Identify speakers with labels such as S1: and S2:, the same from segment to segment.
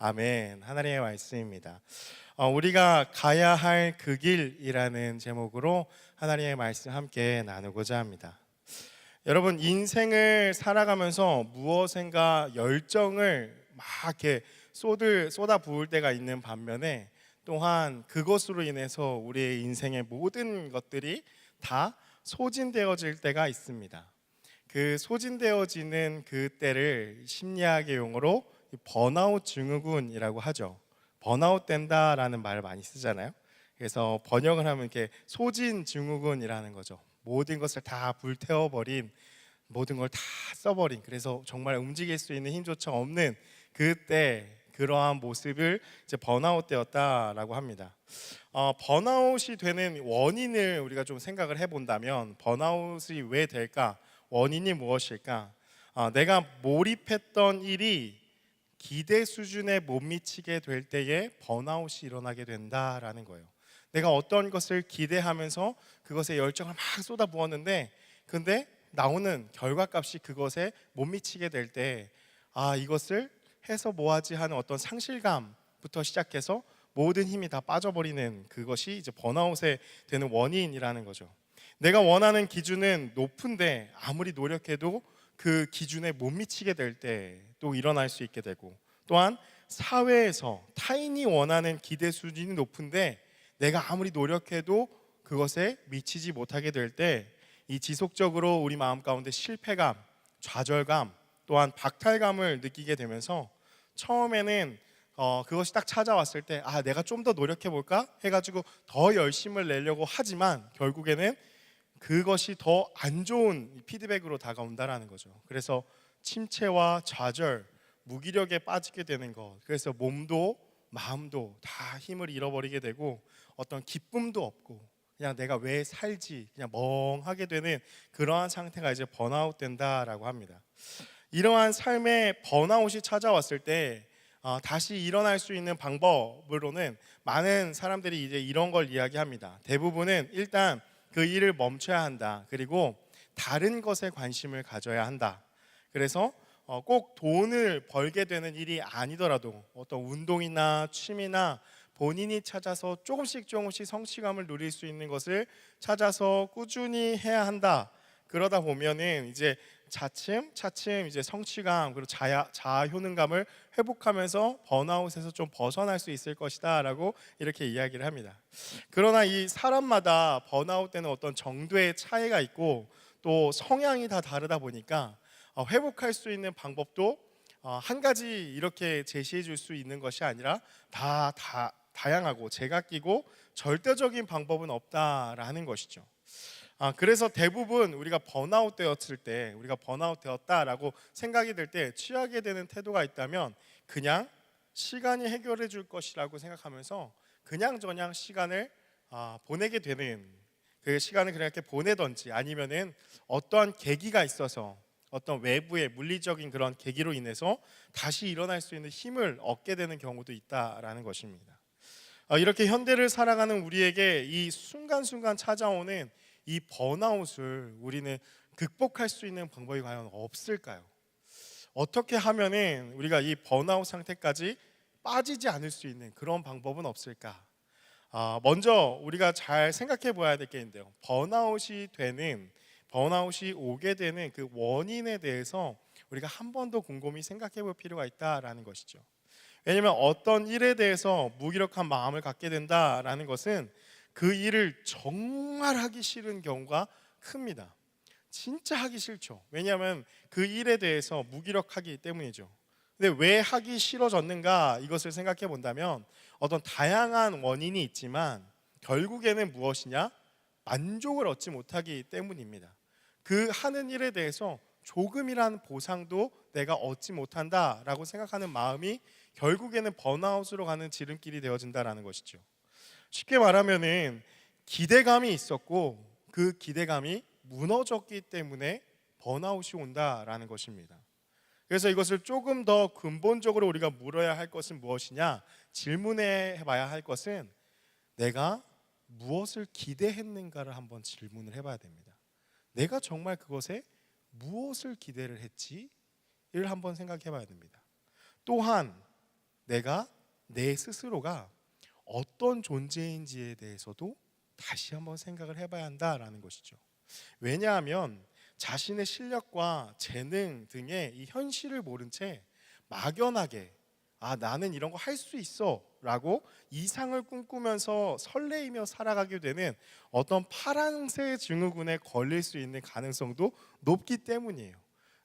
S1: 아멘. 하나님의 말씀입니다. 우리가 가야 할 그 길이라는 제목으로 하나님의 말씀 함께 나누고자 합니다. 여러분, 인생을 살아가면서 무엇인가 열정을 막 이렇게 쏟아 부을 때가 있는 반면에, 또한 그것으로 인해서 우리의 인생의 모든 것들이 다 소진되어질 때가 있습니다. 그 소진되어지는 그 때를 심리학의 용어로 번아웃 증후군이라고 하죠. 번아웃 된다라는 말을 많이 쓰잖아요. 그래서 번역을 하면 이렇게 소진 증후군이라는 거죠. 모든 것을 다 불태워버린, 모든 걸 다 써버린, 그래서 정말 움직일 수 있는 힘조차 없는 그때, 그러한 모습을 이제 번아웃 되었다라고 합니다. 번아웃이 되는 원인을 우리가 좀 생각을 해본다면, 번아웃이 왜 될까? 원인이 무엇일까? 내가 몰입했던 일이 기대 수준에 못 미치게 될 때에 번아웃이 일어나게 된다라는 거예요. 내가 어떤 것을 기대하면서 그것에 열정을 막 쏟아부었는데, 근데 나오는 결과값이 그것에 못 미치게 될 때, 이것을 해서 뭐하지 하는 어떤 상실감부터 시작해서 모든 힘이 다 빠져버리는, 그것이 이제 번아웃에 되는 원인이라는 거죠. 내가 원하는 기준은 높은데 아무리 노력해도 그 기준에 못 미치게 될 때 또 일어날 수 있게 되고, 또한 사회에서 타인이 원하는 기대 수준이 높은데 내가 아무리 노력해도 그것에 미치지 못하게 될 때, 이 지속적으로 우리 마음 가운데 실패감, 좌절감, 또한 박탈감을 느끼게 되면서, 처음에는 그것이 딱 찾아왔을 때 내가 좀 더 노력해 볼까 해가지고 더 열심을 내려고 하지만 결국에는 그것이 더 안 좋은 피드백으로 다가온다라는 거죠. 그래서 침체와 좌절, 무기력에 빠지게 되는 것, 그래서 몸도 마음도 다 힘을 잃어버리게 되고, 어떤 기쁨도 없고 그냥 내가 왜 살지 그냥 멍하게 되는 그러한 상태가 이제 번아웃 된다라고 합니다. 이러한 삶의 번아웃이 찾아왔을 때 다시 일어날 수 있는 방법으로는 많은 사람들이 이제 이런 걸 이야기합니다. 대부분은 일단 그 일을 멈춰야 한다. 그리고 다른 것에 관심을 가져야 한다. 그래서 꼭 돈을 벌게 되는 일이 아니더라도 어떤 운동이나 취미나 본인이 찾아서 조금씩 성취감을 누릴 수 있는 것을 찾아서 꾸준히 해야 한다. 그러다 보면은 이제 차츰 이제 성취감, 그리고 자아 효능감을 회복하면서 번아웃에서 좀 벗어날 수 있을 것이다라고 이렇게 이야기를 합니다. 그러나 이 사람마다 번아웃 되는 어떤 정도의 차이가 있고, 또 성향이 다 다르다 보니까 회복할 수 있는 방법도 한 가지 이렇게 제시해 줄 수 있는 것이 아니라 다양하고 제각기고 절대적인 방법은 없다라는 것이죠. 그래서 대부분 우리가 번아웃 되었을 때, 우리가 번아웃 되었다라고 생각이 들 때 취하게 되는 태도가 있다면, 그냥 시간이 해결해 줄 것이라고 생각하면서 그냥 시간을 보내게 되는, 그 시간을 그냥 이렇게 보내던지, 아니면은 어떠한 계기가 있어서 어떤 외부의 물리적인 그런 계기로 인해서 다시 일어날 수 있는 힘을 얻게 되는 경우도 있다라는 것입니다. 이렇게 현대를 살아가는 우리에게 이 순간순간 찾아오는 이 번아웃을 우리는 극복할 수 있는 방법이 과연 없을까요? 어떻게 하면은 우리가 이 번아웃 상태까지 빠지지 않을 수 있는 그런 방법은 없을까? 먼저 우리가 잘 생각해 봐야 될 게 있는데요. 번아웃이 오게 되는 그 원인에 대해서 우리가 한 번 더 곰곰이 생각해 볼 필요가 있다라는 것이죠. 왜냐하면 어떤 일에 대해서 무기력한 마음을 갖게 된다라는 것은 그 일을 정말 하기 싫은 경우가 큽니다. 진짜 하기 싫죠. 왜냐하면 그 일에 대해서 무기력하기 때문이죠. 근데 왜 하기 싫어졌는가, 이것을 생각해 본다면 어떤 다양한 원인이 있지만 결국에는 무엇이냐? 만족을 얻지 못하기 때문입니다. 그 하는 일에 대해서 조금이란 보상도 내가 얻지 못한다라고 생각하는 마음이 결국에는 번아웃으로 가는 지름길이 되어진다라는 것이죠. 쉽게 말하면은 기대감이 있었고 그 기대감이 무너졌기 때문에 번아웃이 온다라는 것입니다. 그래서 이것을 조금 더 근본적으로 우리가 물어야 할 것은 무엇이냐, 질문해 봐야 할 것은 내가 무엇을 기대했는가를 한번 질문을 해봐야 됩니다. 내가 정말 그것에 무엇을 기대를 했지? 이를 한번 생각해 봐야 됩니다. 또한 내가 내 스스로가 어떤 존재인지에 대해서도 다시 한번 생각을 해봐야 한다라는 것이죠. 왜냐하면 자신의 실력과 재능 등의 이 현실을 모른 채 막연하게 나는 이런 거 할 수 있어 라고 이상을 꿈꾸면서 설레이며 살아가게 되는 어떤 파랑새 증후군에 걸릴 수 있는 가능성도 높기 때문이에요.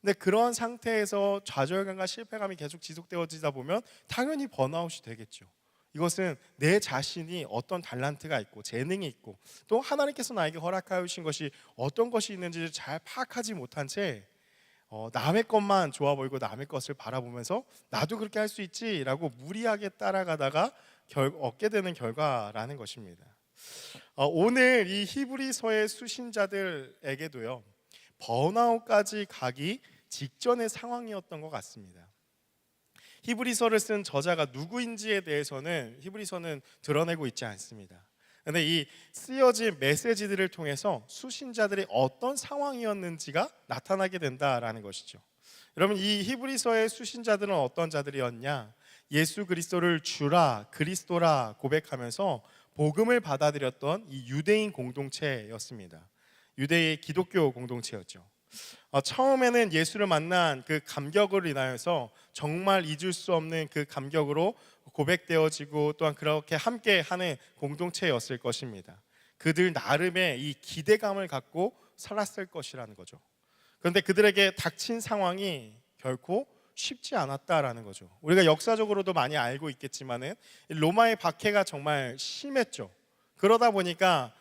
S1: 근데 그런 상태에서 좌절감과 실패감이 계속 지속되어지다 보면 당연히 번아웃이 되겠죠. 이것은 내 자신이 어떤 달란트가 있고 재능이 있고 또 하나님께서 나에게 허락하여 주신 것이 어떤 것이 있는지를 잘 파악하지 못한 채 남의 것만 좋아 보이고 남의 것을 바라보면서 나도 그렇게 할 수 있지라고 무리하게 따라가다가 얻게 되는 결과라는 것입니다. 오늘 이 히브리서의 수신자들에게도요, 번아웃까지 가기 직전의 상황이었던 것 같습니다. 히브리서를 쓴 저자가 누구인지에 대해서는 히브리서는 드러내고 있지 않습니다. 그런데 이 쓰여진 메시지들을 통해서 수신자들이 어떤 상황이었는지가 나타나게 된다라는 것이죠. 여러분, 이 히브리서의 수신자들은 어떤 자들이었냐? 예수 그리스도를 주라, 그리스도라 고백하면서 복음을 받아들였던 이 유대인 공동체였습니다. 유대의 기독교 공동체였죠. 처음에는 예수를 만난 그 감격을 인하여서 정말 잊을 수 없는 그 감격으로 고백되어지고 또한 그렇게 함께하는 공동체였을 것입니다. 그들 나름의 이 기대감을 갖고 살았을 것이라는 거죠. 그런데 그들에게 닥친 상황이 결코 쉽지 않았다라는 거죠. 우리가 역사적으로도 많이 알고 있겠지만은 로마의 박해가 정말 심했죠. 그러다 보니까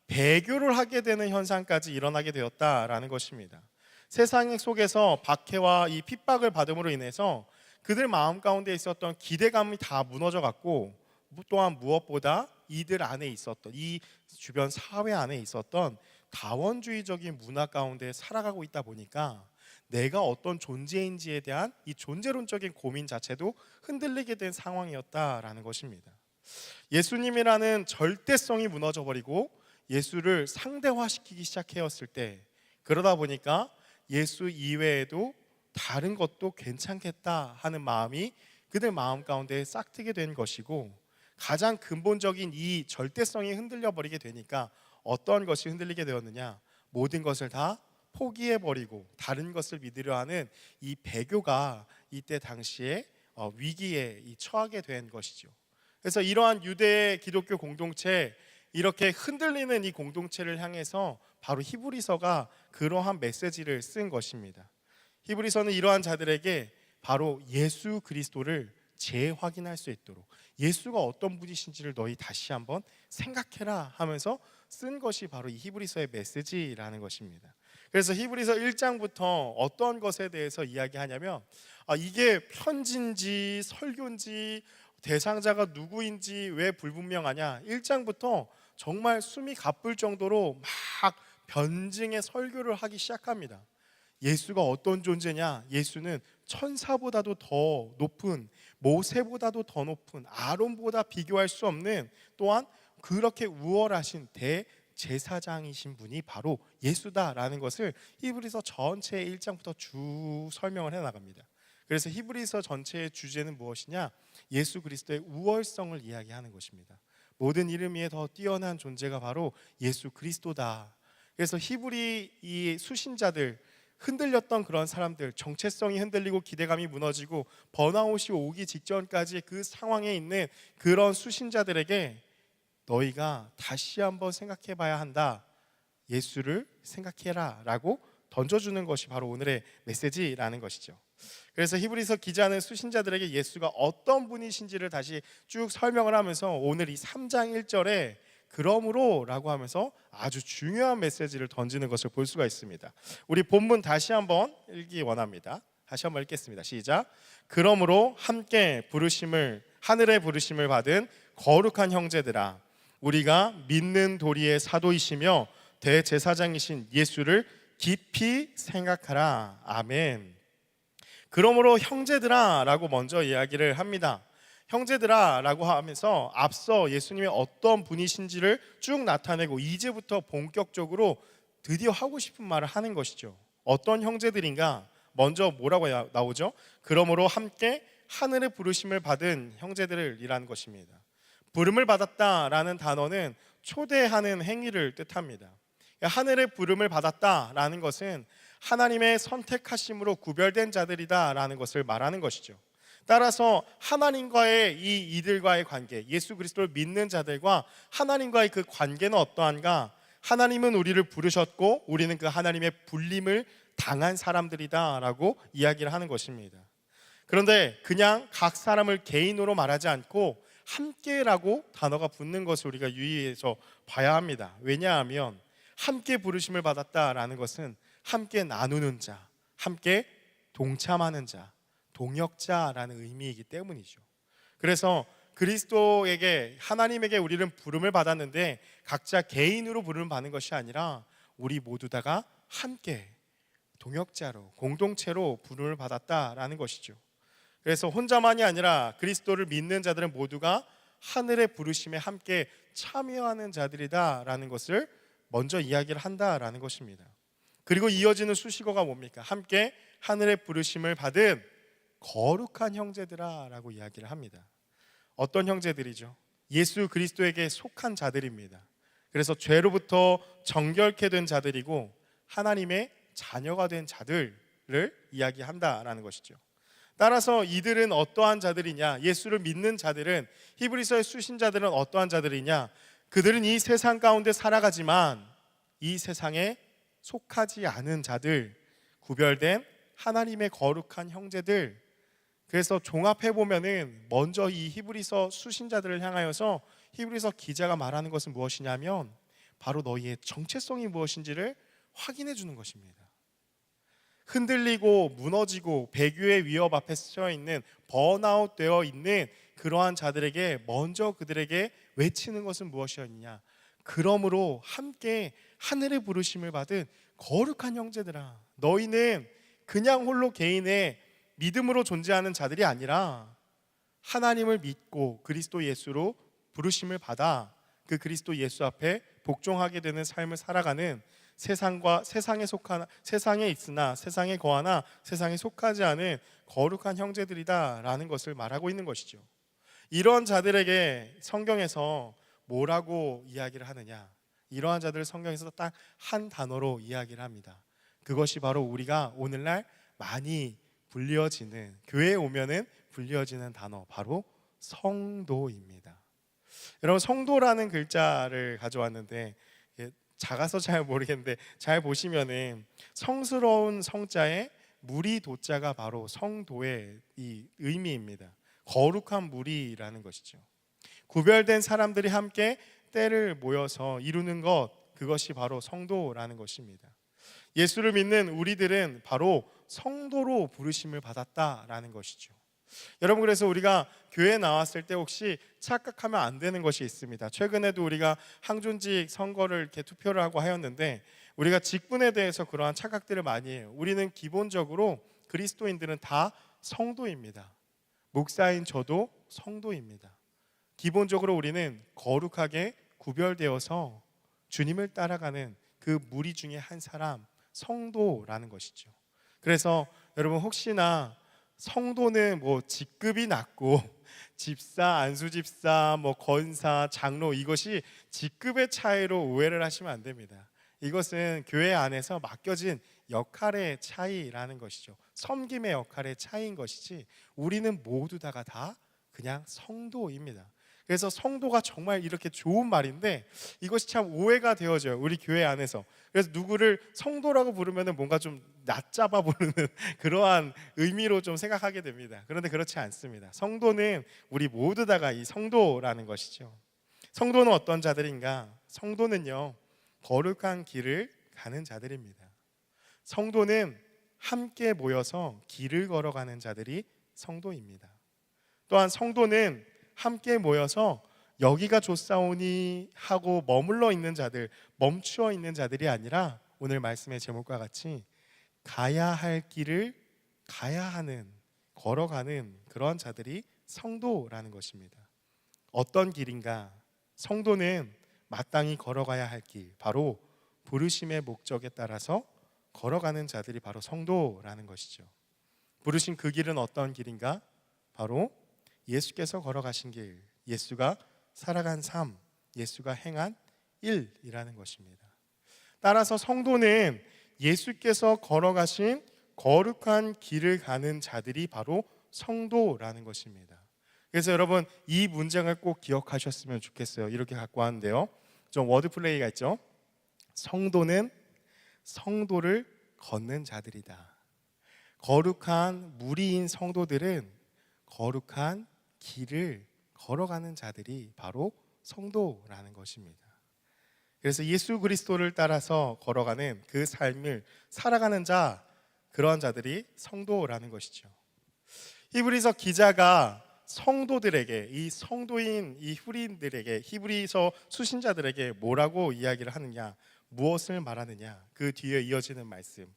S1: 배교를 하게 되는 현상까지 일어나게 되었다라는 것입니다. 세상 속에서 박해와 이 핍박을 받음으로 인해서 그들 마음 가운데 있었던 기대감이 다 무너져 갔고, 또한 무엇보다 이들 안에 있었던 이 주변 사회 안에 있었던 다원주의적인 문화 가운데 살아가고 있다 보니까 내가 어떤 존재인지에 대한 이 존재론적인 고민 자체도 흔들리게 된 상황이었다라는 것입니다. 예수님이라는 절대성이 무너져 버리고 예수를 상대화시키기 시작했을 때, 그러다 보니까 예수 이외에도 다른 것도 괜찮겠다 하는 마음이 그들 마음 가운데 싹트게 된 것이고, 가장 근본적인 이 절대성이 흔들려 버리게 되니까 어떤 것이 흔들리게 되었느냐? 모든 것을 다 포기해버리고 다른 것을 믿으려 하는 이 배교가 이때 당시에 위기에 처하게 된 것이죠. 그래서 이러한 유대의 기독교 공동체, 이렇게 흔들리는 이 공동체를 향해서 바로 히브리서가 그러한 메시지를 쓴 것입니다. 히브리서는 이러한 자들에게 바로 예수 그리스도를 재확인할 수 있도록, 예수가 어떤 분이신지를 너희 다시 한번 생각해라 하면서 쓴 것이 바로 이 히브리서의 메시지라는 것입니다. 그래서 히브리서 1장부터 어떤 것에 대해서 이야기하냐면, 이게 편지인지 설교인지 대상자가 누구인지 왜 불분명하냐, 1장부터 정말 숨이 가쁠 정도로 막 변증의 설교를 하기 시작합니다. 예수가 어떤 존재냐? 예수는 천사보다도 더 높은, 모세보다도 더 높은, 아론보다 비교할 수 없는, 또한 그렇게 우월하신 대제사장이신 분이 바로 예수다라는 것을 히브리서 전체의 1장부터 쭉 설명을 해나갑니다. 그래서 히브리서 전체의 주제는 무엇이냐? 예수 그리스도의 우월성을 이야기하는 것입니다. 모든 이름 위에 더 뛰어난 존재가 바로 예수 그리스도다. 그래서 히브리 이 수신자들, 흔들렸던 그런 사람들, 정체성이 흔들리고 기대감이 무너지고 번아웃이 오기 직전까지 그 상황에 있는 그런 수신자들에게 너희가 다시 한번 생각해 봐야 한다, 예수를 생각해라 라고 던져주는 것이 바로 오늘의 메시지라는 것이죠. 그래서 히브리서 기자는 수신자들에게 예수가 어떤 분이신지를 다시 쭉 설명을 하면서 오늘 이 3장 1절에 그러므로 라고 하면서 아주 중요한 메시지를 던지는 것을 볼 수가 있습니다. 우리 본문 다시 한번 읽기 원합니다. 다시 한번 읽겠습니다. 시작. 그러므로 함께 부르심을, 하늘의 부르심을 받은 거룩한 형제들아, 우리가 믿는 도리의 사도이시며 대제사장이신 예수를 깊이 생각하라. 아멘. 그러므로 형제들아 라고 먼저 이야기를 합니다. 형제들아 라고 하면서 앞서 예수님의 어떤 분이신지를 쭉 나타내고 이제부터 본격적으로 드디어 하고 싶은 말을 하는 것이죠. 어떤 형제들인가? 먼저 뭐라고 나오죠? 그러므로 함께 하늘의 부르심을 받은 형제들이라는 것입니다. 부름을 받았다라는 단어는 초대하는 행위를 뜻합니다. 하늘의 부름을 받았다라는 것은 하나님의 선택하심으로 구별된 자들이다라는 것을 말하는 것이죠. 따라서 하나님과의 이들과의 관계, 예수 그리스도를 믿는 자들과 하나님과의 그 관계는 어떠한가? 하나님은 우리를 부르셨고 우리는 그 하나님의 불림을 당한 사람들이다라고 이야기를 하는 것입니다. 그런데 그냥 각 사람을 개인으로 말하지 않고 함께라고 단어가 붙는 것을 우리가 유의해서 봐야 합니다. 왜냐하면 함께 부르심을 받았다라는 것은 함께 나누는 자, 함께 동참하는 자, 동역자라는 의미이기 때문이죠. 그래서 그리스도에게, 하나님에게 우리는 부름을 받았는데 각자 개인으로 부름을 받는 것이 아니라 우리 모두 다가 함께 동역자로, 공동체로 부름을 받았다라는 것이죠. 그래서 혼자만이 아니라 그리스도를 믿는 자들은 모두가 하늘의 부르심에 함께 참여하는 자들이다라는 것을 먼저 이야기를 한다라는 것입니다. 그리고 이어지는 수식어가 뭡니까? 함께 하늘의 부르심을 받은 거룩한 형제들아라고 이야기를 합니다. 어떤 형제들이죠? 예수 그리스도에게 속한 자들입니다. 그래서 죄로부터 정결케 된 자들이고 하나님의 자녀가 된 자들을 이야기한다라는 것이죠. 따라서 이들은 어떠한 자들이냐? 예수를 믿는 자들은, 히브리서의 수신자들은 어떠한 자들이냐? 그들은 이 세상 가운데 살아가지만 이 세상에 속하지 않은 자들, 구별된 하나님의 거룩한 형제들. 그래서 종합해 보면은 먼저 이 히브리서 수신자들을 향하여서 히브리서 기자가 말하는 것은 무엇이냐면 바로 너희의 정체성이 무엇인지를 확인해 주는 것입니다. 흔들리고 무너지고 배교의 위협 앞에 서 있는, 번아웃 되어 있는 그러한 자들에게 먼저 그들에게 외치는 것은 무엇이었느냐? 그러므로 함께 하늘의 부르심을 받은 거룩한 형제들아, 너희는 그냥 홀로 개인의 믿음으로 존재하는 자들이 아니라 하나님을 믿고 그리스도 예수로 부르심을 받아 그 그리스도 예수 앞에 복종하게 되는 삶을 살아가는, 세상에 있으나 세상에 거하나 세상에 속하지 않은 거룩한 형제들이다라는 것을 말하고 있는 것이죠. 이러한 자들에게 성경에서 뭐라고 이야기를 하느냐? 이러한 자들을 성경에서 딱 한 단어로 이야기를 합니다. 그것이 바로 우리가 오늘날 많이 불려지는, 교회에 오면은 불려지는 단어, 바로 성도입니다. 여러분, 성도라는 글자를 가져왔는데 작아서 잘 모르겠는데 잘 보시면은 성스러운 성자에 무리 도자가 바로 성도의 이 의미입니다. 거룩한 무리라는 것이죠. 구별된 사람들이 함께 때를 모여서 이루는 것, 그것이 바로 성도라는 것입니다. 예수를 믿는 우리들은 바로 성도로 부르심을 받았다라는 것이죠. 여러분, 그래서 우리가 교회에 나왔을 때 혹시 착각하면 안 되는 것이 있습니다. 최근에도 우리가 항존직 선거를 이렇게 투표를 하고 하였는데 우리가 직분에 대해서 그러한 착각들을 많이 해요. 우리는 기본적으로 그리스도인들은 다 성도입니다. 목사인 저도 성도입니다. 기본적으로 우리는 거룩하게 구별되어서 주님을 따라가는 그 무리 중에 한 사람, 성도라는 것이죠. 그래서 여러분, 혹시나 성도는 뭐 직급이 낮고 집사, 안수집사, 뭐 권사, 장로, 이것이 직급의 차이로 오해를 하시면 안 됩니다. 이것은 교회 안에서 맡겨진 역할의 차이라는 것이죠. 섬김의 역할의 차이인 것이지 우리는 모두 다가 다 그냥 성도입니다. 그래서 성도가 정말 이렇게 좋은 말인데 이것이 참 오해가 되어져요, 우리 교회 안에서. 그래서 누구를 성도라고 부르면 뭔가 좀 낮잡아 부르는 그러한 의미로 좀 생각하게 됩니다. 그런데 그렇지 않습니다. 성도는 우리 모두 다가 이 성도라는 것이죠. 성도는 어떤 자들인가? 성도는요, 거룩한 길을 가는 자들입니다. 성도는 함께 모여서 길을 걸어가는 자들이 성도입니다. 또한 성도는 함께 모여서 여기가 좋사오니 하고 머물러 있는 자들, 멈추어 있는 자들이 아니라 오늘 말씀의 제목과 같이 가야 할 길을 가야 하는, 걸어가는 그런 자들이 성도라는 것입니다. 어떤 길인가? 성도는 마땅히 걸어가야 할 길, 바로 부르심의 목적에 따라서 걸어가는 자들이 바로 성도라는 것이죠. 부르신 그 길은 어떤 길인가? 바로 예수께서 걸어가신 길, 예수가 살아간 삶, 예수가 행한 일이라는 것입니다. 따라서 성도는 예수께서 걸어가신 거룩한 길을 가는 자들이 바로 성도라는 것입니다. 그래서 여러분 이 문장을 꼭 기억하셨으면 좋겠어요. 이렇게 갖고 왔는데요, 좀 워드 플레이가 있죠. 성도는 성도를 걷는 자들이다. 거룩한 무리인 성도들은 거룩한 길을 걸어가는 자들이 바로 성도라는 것입니다. 그래서 예수 그리스도를 따라서 걸어가는 그 삶을 살아가는 자, 그러한 자들이 성도라는 것이죠. 히브리서 기자가 성도들에게, 이 성도인 이 후리인들에게, 히브리서 수신자들에게 뭐라고 이야기를 하느냐, 무엇을 말하느냐, 그 뒤에 이어지는 말씀,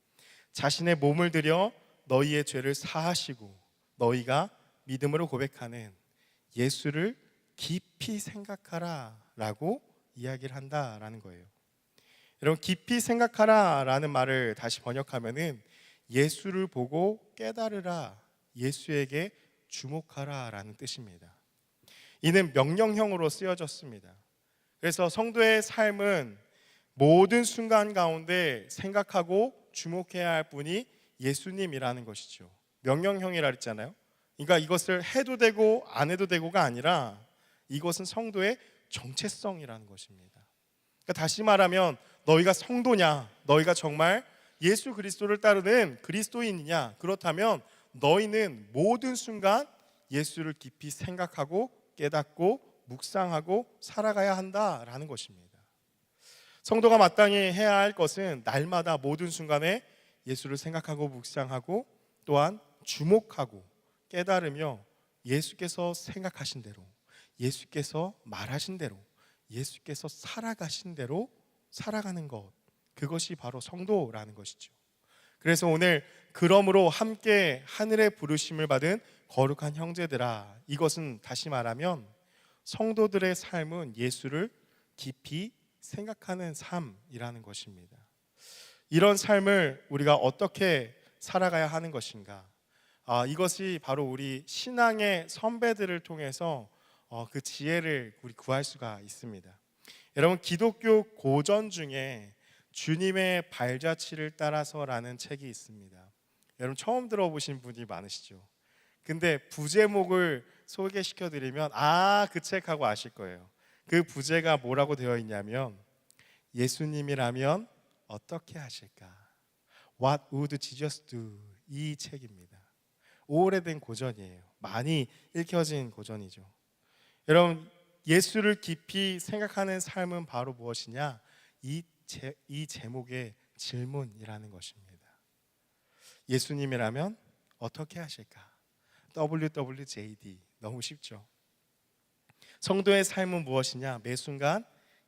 S1: 자신의 몸을 들여 너희의 죄를 사하시고 너희가 믿음으로 고백하는 예수를 깊이 생각하라 라고 이야기를 한다라는 거예요. 여러분, 깊이 생각하라 라는 말을 다시 번역하면은 예수를 보고 깨달으라, 예수에게 주목하라 라는 뜻입니다. 이는 명령형으로 쓰여졌습니다. 그래서 성도의 삶은 모든 순간 가운데 생각하고 주목해야 할 분이 예수님이라는 것이죠. 명령형이라 했잖아요. 그러니까 이것을 해도 되고 안 해도 되고가 아니라 이것은 성도의 정체성이라는 것입니다. 그러니까 다시 말하면 너희가 성도냐, 너희가 정말 예수 그리스도를 따르는 그리스도인이냐, 그렇다면 너희는 모든 순간 예수를 깊이 생각하고 깨닫고 묵상하고 살아가야 한다라는 것입니다. 성도가 마땅히 해야 할 것은 날마다 모든 순간에 예수를 생각하고 묵상하고 또한 주목하고 깨달으며 예수께서 생각하신 대로, 예수께서 말하신 대로, 예수께서 살아가신 대로 살아가는 것, 그것이 바로 성도라는 것이죠. 그래서 오늘 그러므로 함께 하늘의 부르심을 받은 거룩한 형제들아, 이것은 다시 말하면 성도들의 삶은 예수를 깊이 생각하는 삶이라는 것입니다. 이런 삶을 우리가 어떻게 살아가야 하는 것인가? 이것이 바로 우리 신앙의 선배들을 통해서 그 지혜를 우리 구할 수가 있습니다. 여러분, 기독교 고전 중에 주님의 발자취를 따라서라는 책이 있습니다. 여러분 처음 들어보신 분이 많으시죠? 근데 부제목을 소개시켜 드리면 그 책하고 아실 거예요. 그 부제가 뭐라고 되어 있냐면 예수님이라면 어떻게 하실까? What would Jesus do? 이 책입니다. 오래된 고전이에요. 많이 읽혀진 고전이죠. 여러분, 예수를 깊이 생각하는 삶은 바로 무엇이냐? 이 제목의 질문이라는 것입니다. 예수님이라면 어떻게 하실까? WWJD, 너무 쉽죠? 성도의 삶은 무엇이냐? 매 순간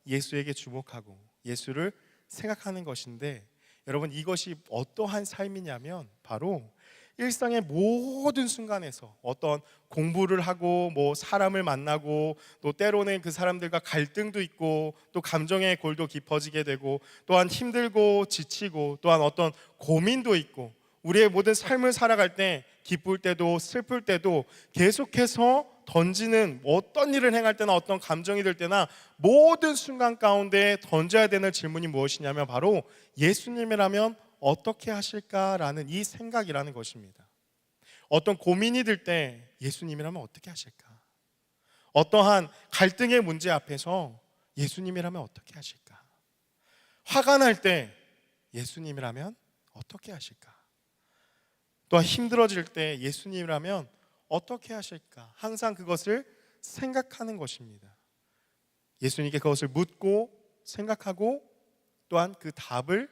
S1: 예수에게 주목하고 예수를 생각하는 것인데, 여러분 이것이 어떠한 삶이냐면 바로 일상의 모든 순간에서 어떤 공부를 하고 사람을 만나고 또 때로는 그 사람들과 갈등도 있고 또 감정의 골도 깊어지게 되고 또한 힘들고 지치고 또한 어떤 고민도 있고 우리의 모든 삶을 살아갈 때 기쁠 때도 슬플 때도 계속해서 던지는 어떤 일을 행할 때나 어떤 감정이 들 때나 모든 순간 가운데 던져야 되는 질문이 무엇이냐면 바로 예수님이라면 어떻게 하실까라는 이 생각이라는 것입니다. 어떤 고민이 들 때 예수님이라면 어떻게 하실까? 어떠한 갈등의 문제 앞에서 예수님이라면 어떻게 하실까? 화가 날 때 예수님이라면 어떻게 하실까? 또한 힘들어질 때 예수님이라면 어떻게 하실까? 항상 그것을 생각하는 것입니다. 예수님께 그것을 묻고 생각하고 또한 그 답을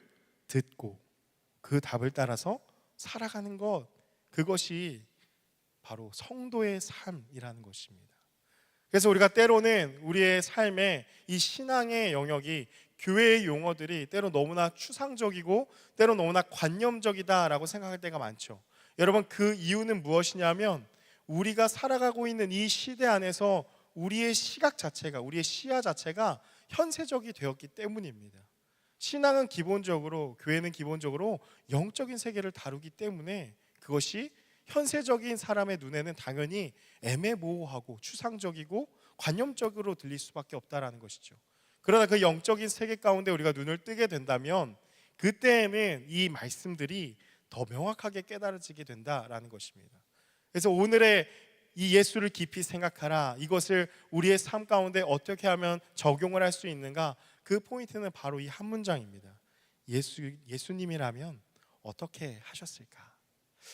S1: 듣고 그 답을 따라서 살아가는 것, 그것이 바로 성도의 삶이라는 것입니다. 그래서 우리가 때로는 우리의 삶에 이 신앙의 영역이 교회의 용어들이 때로 너무나 추상적이고 때로 너무나 관념적이다라고 생각할 때가 많죠. 여러분, 그 이유는 무엇이냐면 우리가 살아가고 있는 이 시대 안에서 우리의 시각 자체가, 우리의 시야 자체가 현세적이 되었기 때문입니다. 신앙은 기본적으로, 교회는 기본적으로 영적인 세계를 다루기 때문에 그것이 현세적인 사람의 눈에는 당연히 애매모호하고 추상적이고 관념적으로 들릴 수밖에 없다라는 것이죠. 그러나 그 영적인 세계 가운데 우리가 눈을 뜨게 된다면 그때에는 이 말씀들이 더 명확하게 깨달아지게 된다라는 것입니다. 그래서 오늘의 이 예수를 깊이 생각하라, 이것을 우리의 삶 가운데 어떻게 하면 적용을 할 수 있는가, 그 포인트는 바로 이 한 문장입니다. 예수님이라면 어떻게 하셨을까?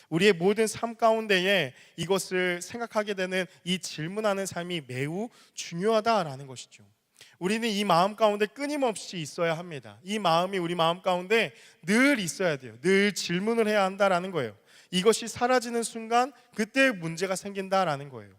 S1: 우리의 모든 삶 가운데에 이것을 생각하게 되는 이 질문하는 삶이 매우 중요하다라는 것이죠. 우리는 이 마음 가운데 끊임없이 있어야 합니다. 이 마음이 우리 마음 가운데 늘 있어야 돼요. 늘 질문을 해야 한다라는 거예요. 이것이 사라지는 순간 그때 문제가 생긴다라는 거예요.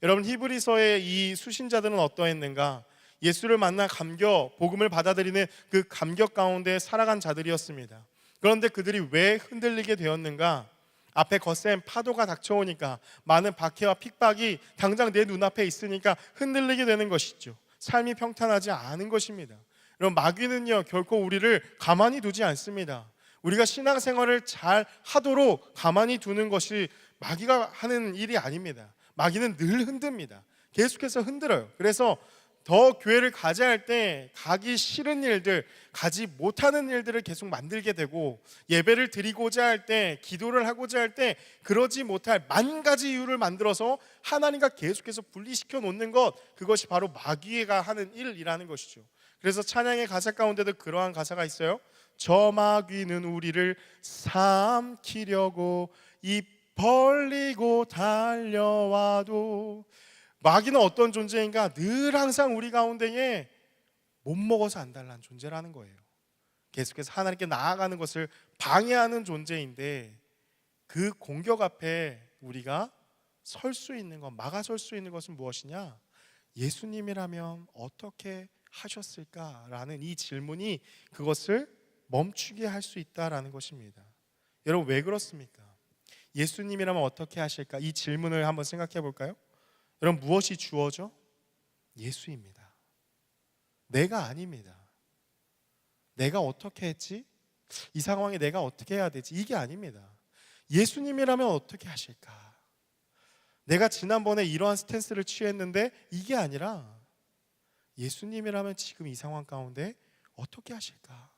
S1: 여러분, 히브리서의 이 수신자들은 어떠했는가? 예수를 만나 감격, 복음을 받아들이는 그 감격 가운데 살아간 자들이었습니다. 그런데 그들이 왜 흔들리게 되었는가? 앞에 거센 파도가 닥쳐오니까, 많은 박해와 핍박이 당장 내 눈앞에 있으니까 흔들리게 되는 것이죠. 삶이 평탄하지 않은 것입니다. 여러분, 마귀는요 결코 우리를 가만히 두지 않습니다. 우리가 신앙생활을 잘 하도록 가만히 두는 것이 마귀가 하는 일이 아닙니다. 마귀는 늘 흔듭니다. 계속해서 흔들어요. 그래서 더 교회를 가자 할 때 가기 싫은 일들, 가지 못하는 일들을 계속 만들게 되고, 예배를 드리고자 할 때, 기도를 하고자 할 때 그러지 못할 만 가지 이유를 만들어서 하나님과 계속해서 분리시켜 놓는 것, 그것이 바로 마귀가 하는 일이라는 것이죠. 그래서 찬양의 가사 가운데도 그러한 가사가 있어요. 저 마귀는 우리를 삼키려고 입 벌리고 달려와도. 마귀는 어떤 존재인가? 늘 항상 우리 가운데에 못 먹어서 안달난 존재라는 거예요. 계속해서 하나님께 나아가는 것을 방해하는 존재인데, 그 공격 앞에 우리가 설 수 있는 것, 막아설 수 있는 것은 무엇이냐? 예수님이라면 어떻게 하셨을까라는 이 질문이 그것을 멈추게 할 수 있다라는 것입니다. 여러분, 왜 그렇습니까? 예수님이라면 어떻게 하실까? 이 질문을 한번 생각해 볼까요? 여러분, 무엇이 주어져? 예수입니다. 내가 아닙니다. 내가 어떻게 했지? 이 상황에 내가 어떻게 해야 되지? 이게 아닙니다. 예수님이라면 어떻게 하실까? 내가 지난번에 이러한 스탠스를 취했는데 이게 아니라, 예수님이라면 지금 이 상황 가운데 어떻게 하실까?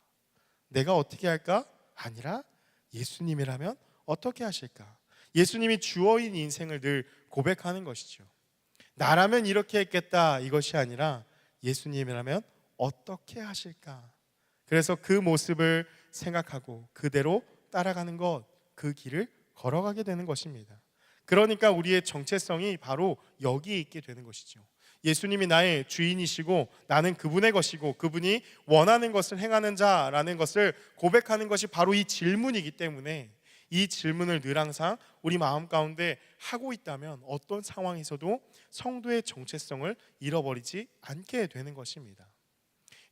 S1: 내가 어떻게 할까? 아니라 예수님이라면 어떻게 하실까? 예수님이 주어인 인생을 늘 고백하는 것이죠. 나라면 이렇게 했겠다, 이것이 아니라 예수님이라면 어떻게 하실까? 그래서 그 모습을 생각하고 그대로 따라가는 것, 그 길을 걸어가게 되는 것입니다. 그러니까 우리의 정체성이 바로 여기에 있게 되는 것이죠. 예수님이 나의 주인이시고 나는 그분의 것이고 그분이 원하는 것을 행하는 자라는 것을 고백하는 것이 바로 이 질문이기 때문에, 이 질문을 늘 항상 우리 마음 가운데 하고 있다면 어떤 상황에서도 성도의 정체성을 잃어버리지 않게 되는 것입니다.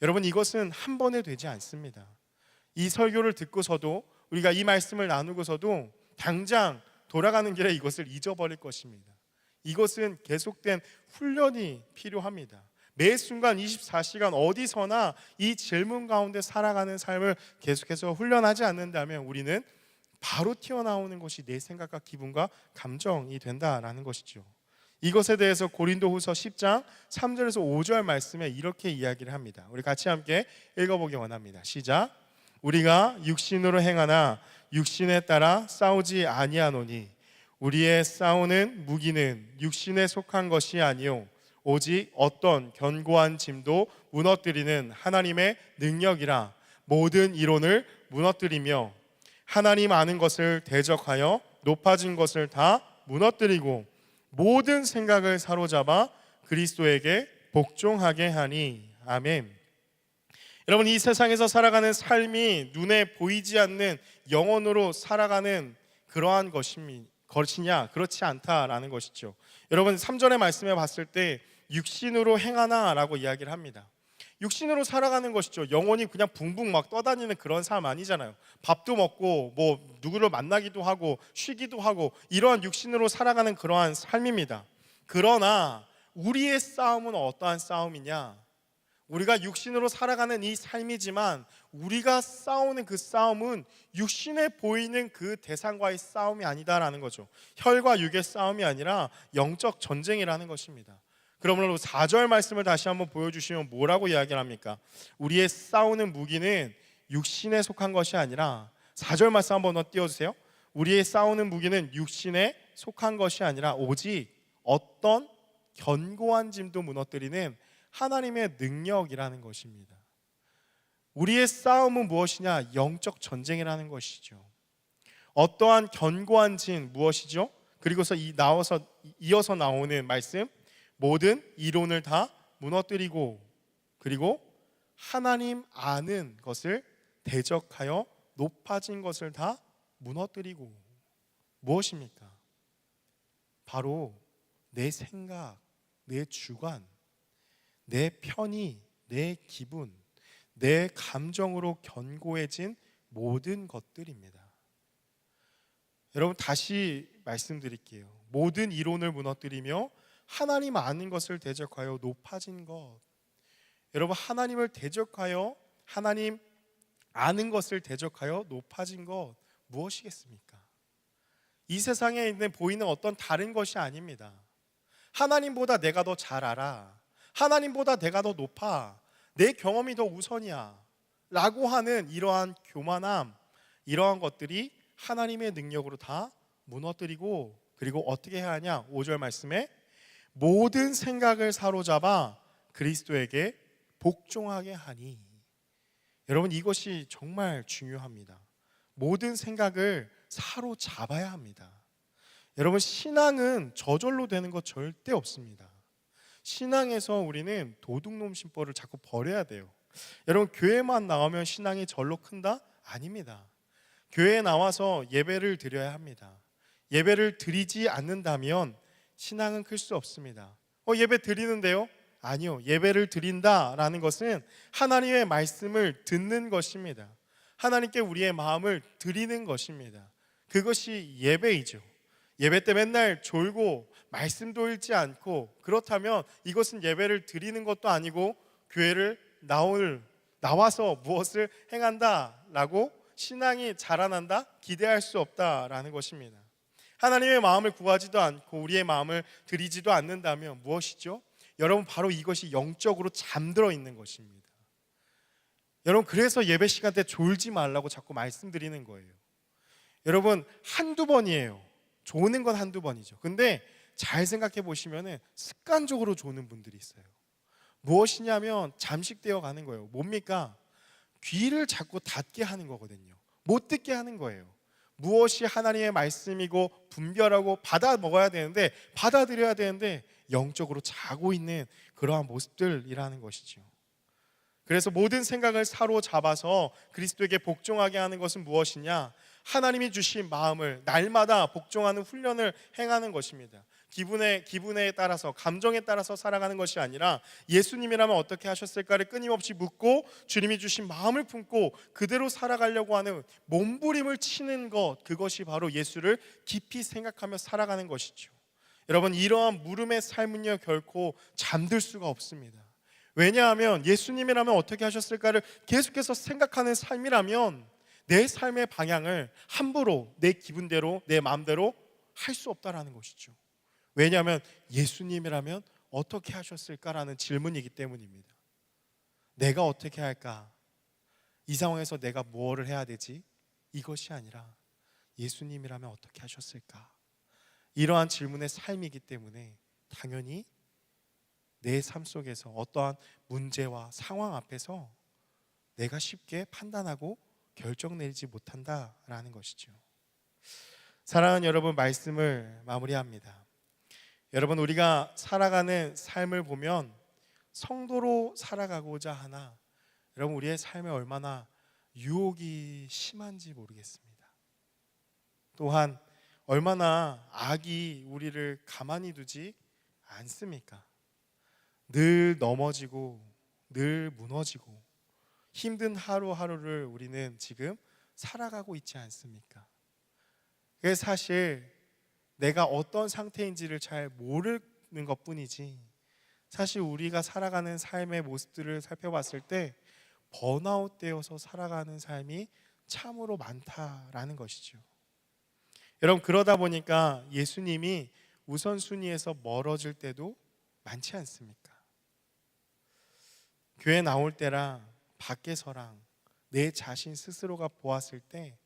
S1: 여러분, 이것은 한 번에 되지 않습니다. 이 설교를 듣고서도, 우리가 이 말씀을 나누고서도 당장 돌아가는 길에 이것을 잊어버릴 것입니다. 이것은 계속된 훈련이 필요합니다. 매 순간 24시간 어디서나 이 질문 가운데 살아가는 삶을 계속해서 훈련하지 않는다면 우리는 바로 튀어나오는 것이 내 생각과 기분과 감정이 된다라는 것이죠. 이것에 대해서 고린도후서 10장 3절에서 5절 말씀에 이렇게 이야기를 합니다. 우리 같이 함께 읽어보기 원합니다. 시작. 우리가 육신으로 행하나 육신에 따라 싸우지 아니하노니 우리의 싸우는 무기는 육신에 속한 것이 아니요 오직 어떤 견고한 짐도 무너뜨리는 하나님의 능력이라. 모든 이론을 무너뜨리며 하나님 아는 것을 대적하여 높아진 것을 다 무너뜨리고 모든 생각을 사로잡아 그리스도에게 복종하게 하니. 아멘. 여러분, 이 세상에서 살아가는 삶이 눈에 보이지 않는 영혼으로 살아가는 그러한 것이냐? 그렇지 않다라는 것이죠. 여러분, 3절의 말씀에 봤을 때 육신으로 행하나 라고 이야기를 합니다. 육신으로 살아가는 것이죠. 영혼이 그냥 붕붕 막 떠다니는 그런 삶 아니잖아요. 밥도 먹고 뭐 누구를 만나기도 하고 쉬기도 하고 이러한 육신으로 살아가는 그러한 삶입니다. 그러나 우리의 싸움은 어떠한 싸움이냐? 우리가 육신으로 살아가는 이 삶이지만 우리가 싸우는 그 싸움은 육신에 보이는 그 대상과의 싸움이 아니다라는 거죠. 혈과 육의 싸움이 아니라 영적 전쟁이라는 것입니다. 그러므로 4절 말씀을 다시 한번 보여주시면 뭐라고 이야기를 합니까? 우리의 싸우는 무기는 육신에 속한 것이 아니라 4절 말씀 한번 더 띄워주세요. 우리의 싸우는 무기는 육신에 속한 것이 아니라 오직 어떤 견고한 짐도 무너뜨리는 하나님의 능력이라는 것입니다. 우리의 싸움은 무엇이냐? 영적 전쟁이라는 것이죠. 어떠한 견고한 짐 무엇이죠? 그리고서 이어서 나오는 말씀, 모든 이론을 다 무너뜨리고 그리고 하나님 아는 것을 대적하여 높아진 것을 다 무너뜨리고. 무엇입니까? 바로 내 생각, 내 주관, 내 편의, 내 기분, 내 감정으로 견고해진 모든 것들입니다. 여러분, 다시 말씀드릴게요. 모든 이론을 무너뜨리며 하나님 아는 것을 대적하여 높아진 것. 여러분, 하나님을 대적하여, 하나님 아는 것을 대적하여 높아진 것 무엇이겠습니까? 이 세상에 있는 보이는 어떤 다른 것이 아닙니다. 하나님보다 내가 더 잘 알아, 하나님보다 내가 더 높아, 내 경험이 더 우선이야 라고 하는 이러한 교만함, 이러한 것들이 하나님의 능력으로 다 무너뜨리고, 그리고 어떻게 해야 하냐? 5절 말씀에 모든 생각을 사로잡아 그리스도에게 복종하게 하니. 여러분, 이것이 정말 중요합니다. 모든 생각을 사로잡아야 합니다. 여러분, 신앙은 저절로 되는 것 절대 없습니다. 신앙에서 우리는 도둑놈 심보를 자꾸 버려야 돼요. 여러분, 교회만 나오면 신앙이 절로 큰다? 아닙니다. 교회에 나와서 예배를 드려야 합니다. 예배를 드리지 않는다면 신앙은 클 수 없습니다. 예배 드리는데요? 아니요. 예배를 드린다라는 것은 하나님의 말씀을 듣는 것입니다. 하나님께 우리의 마음을 드리는 것입니다. 그것이 예배이죠. 예배 때 맨날 졸고 말씀도 읽지 않고 그렇다면 이것은 예배를 드리는 것도 아니고 교회를 나와서 무엇을 행한다라고 신앙이 자라난다? 기대할 수 없다라는 것입니다. 하나님의 마음을 구하지도 않고 우리의 마음을 드리지도 않는다면 무엇이죠? 여러분, 바로 이것이 영적으로 잠들어 있는 것입니다. 여러분, 그래서 예배 시간 때 졸지 말라고 자꾸 말씀드리는 거예요. 여러분, 한두 번이에요. 조는 건 한두 번이죠. 근데 잘 생각해 보시면 습관적으로 조는 분들이 있어요. 무엇이냐면 잠식되어 가는 거예요. 뭡니까? 귀를 자꾸 닫게 하는 거거든요. 못 듣게 하는 거예요. 무엇이 하나님의 말씀이고 분별하고 받아들여야 되는데 영적으로 자고 있는 그러한 모습들이라는 것이죠. 그래서 모든 생각을 사로잡아서 그리스도에게 복종하게 하는 것은 무엇이냐? 하나님이 주신 마음을 날마다 복종하는 훈련을 행하는 것입니다. 기분에 따라서, 감정에 따라서 살아가는 것이 아니라 예수님이라면 어떻게 하셨을까를 끊임없이 묻고 주님이 주신 마음을 품고 그대로 살아가려고 하는 몸부림을 치는 것, 그것이 바로 예수를 깊이 생각하며 살아가는 것이죠. 여러분, 이러한 물음의 삶은요 결코 잠들 수가 없습니다. 왜냐하면 예수님이라면 어떻게 하셨을까를 계속해서 생각하는 삶이라면 내 삶의 방향을 함부로 내 기분대로 내 마음대로 할 수 없다라는 것이죠. 왜냐하면 예수님이라면 어떻게 하셨을까라는 질문이기 때문입니다. 내가 어떻게 할까? 이 상황에서 내가 무엇을 해야 되지? 이것이 아니라 예수님이라면 어떻게 하셨을까? 이러한 질문의 삶이기 때문에 당연히 내 삶 속에서 어떠한 문제와 상황 앞에서 내가 쉽게 판단하고 결정 내리지 못한다라는 것이죠. 사랑하는 여러분, 말씀을 마무리합니다. 여러분, 우리가 살아가는 삶을 보면 성도로 살아가고자 하나 여러분, 우리의 삶에 얼마나 유혹이 심한지 모르겠습니다. 또한 얼마나 악이 우리를 가만히 두지 않습니까? 늘 넘어지고 늘 무너지고 힘든 하루하루를 우리는 지금 살아가고 있지 않습니까? 그래서 사실 내가 어떤 상태인지를 잘 모르는 것뿐이지 사실 우리가 살아가는 삶의 모습들을 살펴봤을 때 번아웃 되어서 살아가는 삶이 참으로 많다라는 것이죠. 여러분, 그러다 보니까 예수님이 우선순위에서 멀어질 때도 많지 않습니까? 교회 나올 때랑 밖에서랑 내 자신 스스로가 보았을 때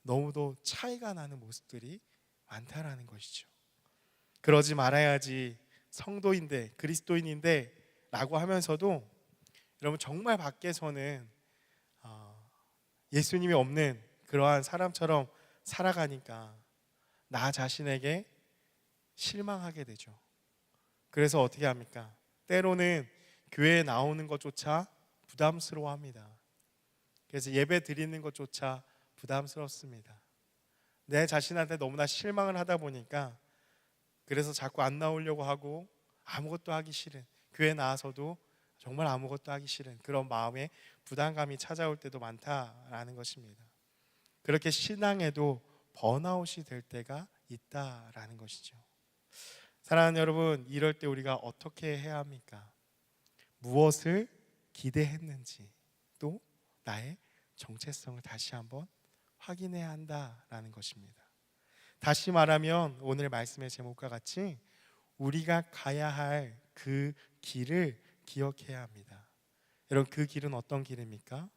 S1: 너무도 차이가 나는 모습들이 많다라는 것이죠. 그러지 말아야지, 성도인데 그리스도인인데 라고 하면서도 여러분 정말 밖에서는 예수님이 없는 그러한 사람처럼 살아가니까 나 자신에게 실망하게 되죠. 그래서 어떻게 합니까? 때로는 교회에 나오는 것조차 부담스러워합니다. 그래서 예배 드리는 것조차 부담스럽습니다. 내 자신한테 너무나 실망을 하다 보니까 그래서 자꾸 안 나오려고 하고 아무것도 하기 싫은, 교회 나와서도 정말 아무것도 하기 싫은 그런 마음에 부담감이 찾아올 때도 많다라는 것입니다. 그렇게 신앙에도 번아웃이 될 때가 있다라는 것이죠. 사랑하는 여러분, 이럴 때 우리가 어떻게 해야 합니까? 무엇을 기대했는지, 또 나의 정체성을 다시 한번 확인해야 한다라는 것입니다. 다시 말하면 오늘 말씀의 제목과 같이 우리가 가야 할 그 길을 기억해야 합니다. 여러분, 그 길은 어떤 길입니까?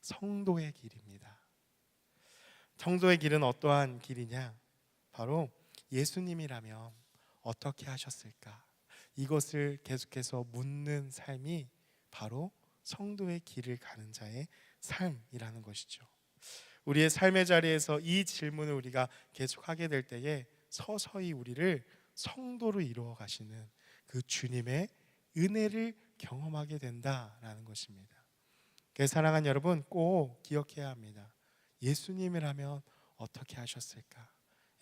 S1: 성도의 길입니다. 성도의 길은 어떠한 길이냐? 바로 예수님이라면 어떻게 하셨을까? 이것을 계속해서 묻는 삶이 바로 성도의 길을 가는 자의 삶이라는 것이죠. 우리의 삶의 자리에서 이 질문을 우리가 계속하게 될 때에 서서히 우리를 성도로 이루어 가시는 그 주님의 은혜를 경험하게 된다라는 것입니다. 그래서 사랑하는 여러분, 꼭 기억해야 합니다. 예수님이라면 어떻게 하셨을까?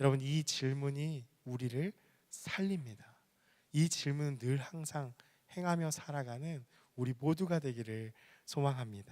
S1: 여러분, 이 질문이 우리를 살립니다. 이 질문은 늘 항상 행하며 살아가는 우리 모두가 되기를 소망합니다.